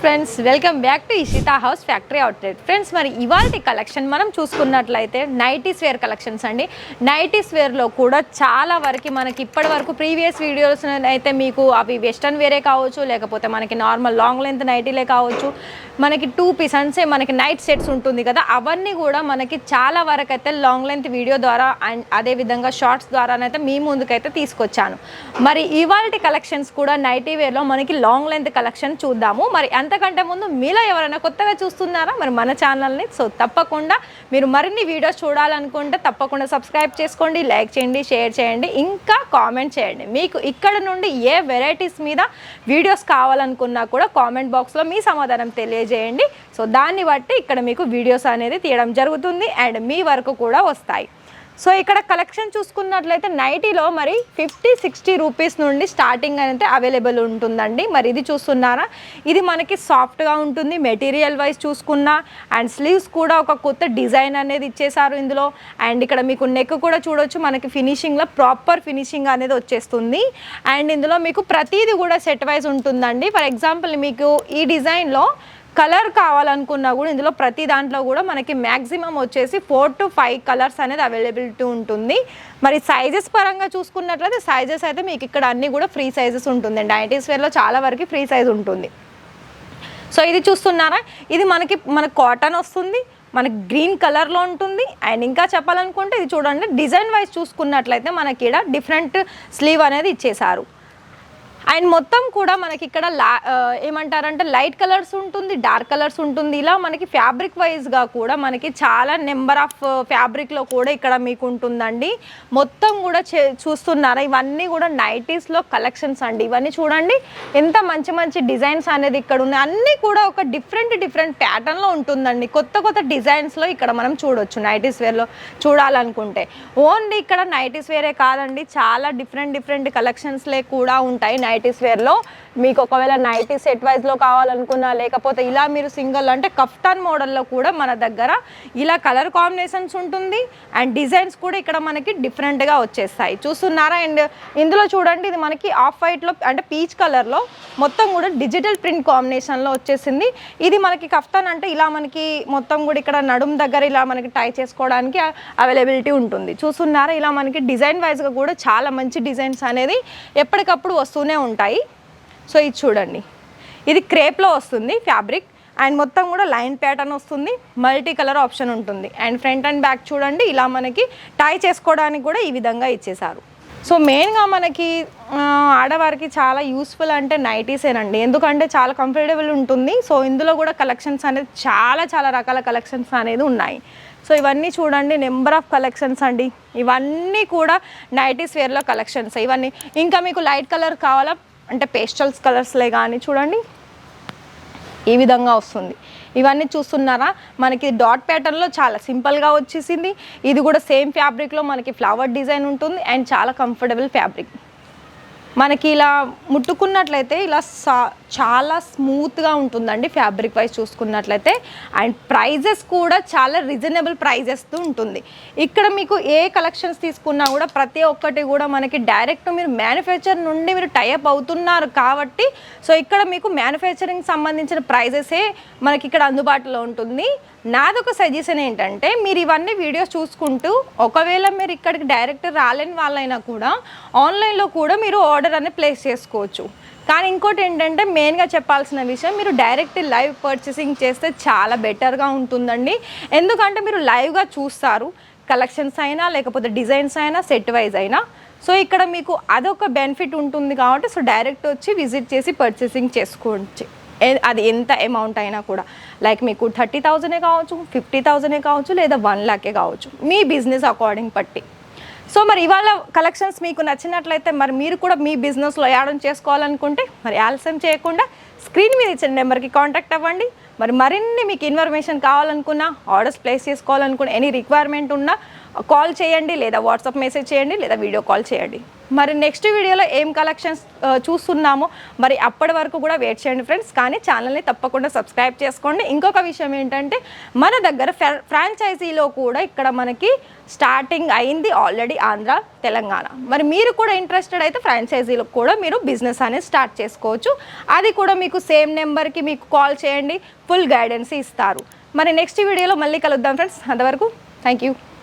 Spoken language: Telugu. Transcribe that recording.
Friends, welcome back to Ishita house factory outlet. Friends, మరి ఇవాల్టి కలెక్షన్ మనం చూసుకున్నట్లయితే నైటీస్ వేర్ కలెక్షన్స్ అండి. నైటీస్ వేర్లో కూడా చాలా వరకు మనకి ఇప్పటి వరకు ప్రీవియస్ వీడియోస్ అయితే మీకు అవి వెస్టర్న్ వేరే కావచ్చు, లేకపోతే మనకి నార్మల్ లాంగ్ లెంత్ నైటీలే కావచ్చు, మనకి 2 పీస్ అంటే మనకి నైట్ సెట్స్ ఉంటుంది కదా, అవన్నీ కూడా మనకి చాలా వరకు అయితే లాంగ్ లెంత్ వీడియో ద్వారా అండ్ అదేవిధంగా షార్ట్స్ ద్వారానైతే మీ ముందుకైతే తీసుకొచ్చాను. మరి ఇవాల్టి కలెక్షన్స్ కూడా నైటీ వేర్లో మనకి లాంగ్ లెంత్ కలెక్షన్ చూద్దాము. మరి అంతకంటే ముందు మీలో ఎవరైనా కొత్తగా చూస్తున్నారా మరి మన ఛానల్ని? సో తప్పకుండా మీరు మరిన్ని వీడియోస్ చూడాలనుకుంటే తప్పకుండా సబ్స్క్రైబ్ చేసుకోండి, లైక్ చేయండి, షేర్ చేయండి, ఇంకా కామెంట్ చేయండి. మీకు ఇక్కడ నుండి ఏ వెరైటీస్ మీద వీడియోస్ కావాలనుకున్నా కూడా కామెంట్ బాక్స్లో మీ సమాధానం తెలియజేయండి. సో దాన్ని బట్టి ఇక్కడ మీకు వీడియోస్ అనేది తీయడం జరుగుతుంది అండ్ మీ వరకు కూడా వస్తాయి. సో ఇక్కడ కలెక్షన్ చూసుకున్నట్లయితే నైటీలో మరి 50-60 రూపీస్ నుండి స్టార్టింగ్ అయితే అవైలబుల్ ఉంటుందండి. మరి ఇది చూస్తున్నారా, ఇది మనకి సాఫ్ట్గా ఉంటుంది మెటీరియల్ వైజ్ చూసుకున్నా, అండ్ స్లీవ్స్ కూడా ఒక కొత్త డిజైన్ అనేది ఇచ్చేసారు ఇందులో. అండ్ ఇక్కడ మీకు నెక్ కూడా చూడొచ్చు, మనకి ఫినిషింగ్లో ప్రాపర్ ఫినిషింగ్ అనేది వచ్చేస్తుంది. అండ్ ఇందులో మీకు ప్రతిదీ కూడా సెట్ వైజ్ ఉంటుందండి. ఫర్ ఎగ్జాంపుల్ మీకు ఈ డిజైన్లో కలర్ కావాలనుకున్నా కూడా ఇందులో ప్రతి దాంట్లో కూడా మనకి మ్యాక్సిమం వచ్చేసి 4 to 5 కలర్స్ అనేది అవైలబిలిటీ ఉంటుంది. మరి సైజెస్ పరంగా చూసుకున్నట్లయితే సైజెస్ అయితే మీకు ఇక్కడ అన్నీ కూడా ఫ్రీ సైజెస్ ఉంటుంది. నైటీస్ వేర్లో చాలా వరకు ఫ్రీ సైజ్ ఉంటుంది. సో ఇది చూస్తున్నారా, ఇది మన కాటన్ వస్తుంది, మనకి గ్రీన్ కలర్లో ఉంటుంది. అండ్ ఇంకా చెప్పాలనుకుంటే ఇది చూడండి, డిజైన్ వైజ్ చూసుకున్నట్లయితే మనకి ఇక్కడ డిఫరెంట్ స్లీవ్ అనేది ఇచ్చేసారు. అండ్ మొత్తం కూడా మనకి ఇక్కడ ఏమంటారంటే లైట్ కలర్స్ ఉంటుంది, డార్క్ కలర్స్ ఉంటుంది. ఇలా మనకి ఫ్యాబ్రిక్ వైజ్గా కూడా మనకి చాలా నెంబర్ ఆఫ్ ఫ్యాబ్రిక్లో కూడా ఇక్కడ మీకు ఉంటుందండి. మొత్తం కూడా చూస్తున్నారా, ఇవన్నీ కూడా నైటీస్లో కలెక్షన్స్ అండి. ఇవన్నీ చూడండి ఎంత మంచి మంచి డిజైన్స్ అనేది ఇక్కడ ఉన్నాయి. అన్నీ కూడా ఒక డిఫరెంట్ ప్యాటర్న్లో ఉంటుందండి. కొత్త డిజైన్స్లో ఇక్కడ మనం చూడొచ్చు నైటీస్ వేర్లో చూడాలనుకుంటే. ఓన్లీ ఇక్కడ నైటీస్ వేరే కాదండి, చాలా డిఫరెంట్ కలెక్షన్స్లే కూడా ఉంటాయి నైటీస్ వేర్లో. మీకు ఒకవేళ నైటీ సెట్ వైజ్లో కావాలనుకున్నా, లేకపోతే ఇలా మీరు సింగిల్ అంటే కఫ్తాన్ మోడల్లో కూడా మన దగ్గర ఇలా కలర్ కాంబినేషన్స్ ఉంటుంది. అండ్ డిజైన్స్ కూడా ఇక్కడ మనకి డిఫరెంట్గా వచ్చేస్తాయి చూస్తున్నారా. అండ్ ఇందులో చూడండి, ఇది మనకి ఆఫ్ వైట్లో అంటే పీచ్ కలర్లో మొత్తం కూడా డిజిటల్ ప్రింట్ కాంబినేషన్లో వచ్చేసింది. ఇది మనకి కఫ్తాన్ అంటే ఇలా మనకి మొత్తం కూడా ఇక్కడ నడుం దగ్గర ఇలా మనకి టై చేసుకోవడానికి అవైలబిలిటీ ఉంటుంది చూస్తున్నారా. ఇలా మనకి డిజైన్ వైజ్గా కూడా చాలా మంచి డిజైన్స్ అనేది ఎప్పటికప్పుడు వస్తూనే ఉంటాయి. సో ఇది చూడండి, ఇది క్రేప్లో వస్తుంది ఫ్యాబ్రిక్. అండ్ మొత్తం కూడా లైన్ ప్యాటర్న్ వస్తుంది, మల్టీ కలర్ ఆప్షన్ ఉంటుంది. అండ్ ఫ్రంట్ అండ్ బ్యాక్ చూడండి, ఇలా మనకి టై చేసుకోవడానికి కూడా ఈ విధంగా ఇచ్చేసారు. సో మెయిన్గా మనకి ఆడవారికి చాలా యూస్ఫుల్ అంటే నైటీసేనండి, ఎందుకంటే చాలా కంఫర్టబుల్ ఉంటుంది. సో ఇందులో కూడా కలెక్షన్స్ అనేది చాలా రకాల కలెక్షన్స్ అనేది ఉన్నాయి. సో ఇవన్నీ చూడండి నెంబర్ ఆఫ్ కలెక్షన్స్ అండి. ఇవన్నీ కూడా నైటీస్ వేర్లో కలెక్షన్స్. ఇవన్నీ ఇంకా మీకు లైట్ కలర్ కావాలా అంటే పేస్టల్స్ కలర్స్లే కానీ చూడండి ఈ విధంగా వస్తుంది. ఇవన్నీ చూస్తున్నారా, మనకి డాట్ ప్యాటర్న్లో చాలా సింపుల్గా వచ్చేసింది. ఇది కూడా సేమ్ ఫ్యాబ్రిక్లో మనకి ఫ్లవర్ డిజైన్ ఉంటుంది అండ్ చాలా కంఫర్టబుల్ ఫ్యాబ్రిక్. మనకి ఇలా ముట్టుకున్నట్లయితే ఇలా చాలా స్మూత్గా ఉంటుందండి ఫ్యాబ్రిక్ వైజ్ చూసుకున్నట్లయితే. అండ్ ప్రైజెస్ కూడా చాలా రీజనబుల్ ప్రైజెస్తో ఉంటుంది. ఇక్కడ మీకు ఏ కలెక్షన్స్ తీసుకున్నా కూడా ప్రతి ఒక్కటి కూడా మనకి డైరెక్ట్ మీరు మ్యానుఫ్యాక్చర్ నుండి మీరు టైఅప్ అవుతున్నారు కాబట్టి సో ఇక్కడ మీకు మ్యానుఫ్యాక్చరింగ్ సంబంధించిన ప్రైజెసే మనకి ఇక్కడ అందుబాటులో ఉంటుంది. నాదొక సజెషన్ ఏంటంటే, మీరు ఇవన్నీ వీడియోస్ చూసుకుంటూ ఒకవేళ మీరు ఇక్కడికి డైరెక్ట్ రాలేని వాళ్ళైనా కూడా ఆన్లైన్లో కూడా మీరు ఆర్డర్ అనేది ప్లేస్ చేసుకోవచ్చు. కానీ ఇంకోటి ఏంటంటే మెయిన్గా చెప్పాల్సిన విషయం, మీరు డైరెక్ట్ లైవ్ పర్చేసింగ్ చేస్తే చాలా బెటర్గా ఉంటుందండి. ఎందుకంటే మీరు లైవ్గా చూస్తారు, కలెక్షన్స్ అయినా లేకపోతే డిజైన్స్ అయినా సెట్ వైజ్ అయినా. సో ఇక్కడ మీకు అదొక బెనిఫిట్ ఉంటుంది కాబట్టి సో డైరెక్ట్ వచ్చి విజిట్ చేసి పర్చేసింగ్ చేసుకోవచ్చు. అది ఎంత అమౌంట్ అయినా కూడా, లైక్ మీకు 30,000 కావచ్చు, 50,000 కావచ్చు, లేదా 1 lakh కావచ్చు, మీ బిజినెస్ అకార్డింగ్ బట్టి. సో మరి ఇవాళ కలెక్షన్స్ మీకు నచ్చినట్లయితే మరి మీరు కూడా మీ బిజినెస్లో యాడ్ ఆన్ చేసుకోవాలనుకుంటే మరి ఆలస్యం చేయకుండా స్క్రీన్ మీద ఇచ్చిన నెంబర్కి కాంటాక్ట్ అవ్వండి. మరి మరిన్ని మీకు ఇన్ఫర్మేషన్ కావాలనుకున్నా, ఆర్డర్స్ ప్లేస్ చేసుకోవాలనుకున్నా, ఎనీ రిక్వైర్మెంట్ ఉన్నా కాల్ చేయండి, లేదా వాట్సాప్ మెసేజ్ చేయండి, లేదా వీడియో కాల్ చేయండి. మరి నెక్స్ట్ వీడియోలో ఏం కలెక్షన్స్ చూస్తున్నామో మరి అప్పటి వరకు కూడా వెయిట్ చేయండి ఫ్రెండ్స్. కానీ ఛానల్ని తప్పకుండా సబ్స్క్రైబ్ చేసుకోండి. ఇంకొక విషయం ఏంటంటే మన దగ్గర ఫ్రాంచైజీలో కూడా ఇక్కడ మనకి స్టార్టింగ్ అయింది ఆల్రెడీ ఆంధ్ర, తెలంగాణ. మరి మీరు కూడా ఇంట్రెస్టెడ్ అయితే ఫ్రాంచైజీలో కూడా మీరు బిజినెస్ అనేది స్టార్ట్ చేసుకోవచ్చు. అది కూడా మీకు సేమ్ నెంబర్కి మీకు కాల్ చేయండి, ఫుల్ గైడెన్స్ ఇస్తారు. మరి నెక్స్ట్ వీడియోలో మళ్ళీ కలుద్దాం ఫ్రెండ్స్. అంతవరకు థ్యాంక్ యూ.